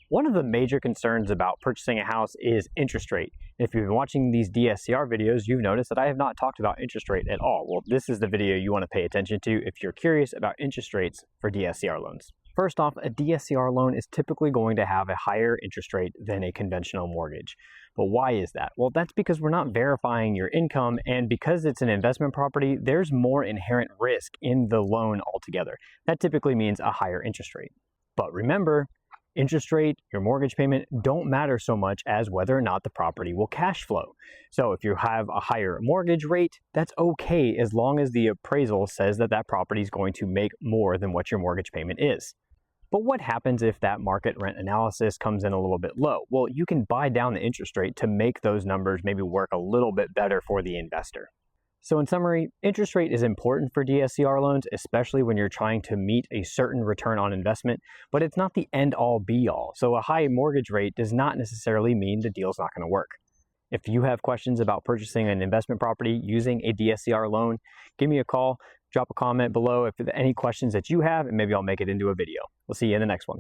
One of the major concerns about purchasing a house is interest rate. If you've been watching these DSCR videos, you've noticed that I have not talked about interest rate at all. Well, this is the video you want to pay attention to if you're curious about interest rates for DSCR loans. First off, a DSCR loan is typically going to have a higher interest rate than a conventional mortgage. But why is that? Well, that's because we're not verifying your income, and because it's an investment property, there's more inherent risk in the loan altogether. That typically means a higher interest rate. But remember, interest rate, your mortgage payment don't matter so much as whether or not the property will cash flow. So if you have a higher mortgage rate, that's okay as long as the appraisal says that that property is going to make more than what your mortgage payment is. But what happens if that market rent analysis comes in a little bit low? Well, you can buy down the interest rate to make those numbers maybe work a little bit better for the investor. So in summary, interest rate is important for DSCR loans, especially when you're trying to meet a certain return on investment, but it's not the end-all be-all. So a high mortgage rate does not necessarily mean the deal's not going to work. If you have questions about purchasing an investment property using a DSCR loan, give me a call, drop a comment below if there are any questions that you have, and maybe I'll make it into a video. We'll see you in the next one.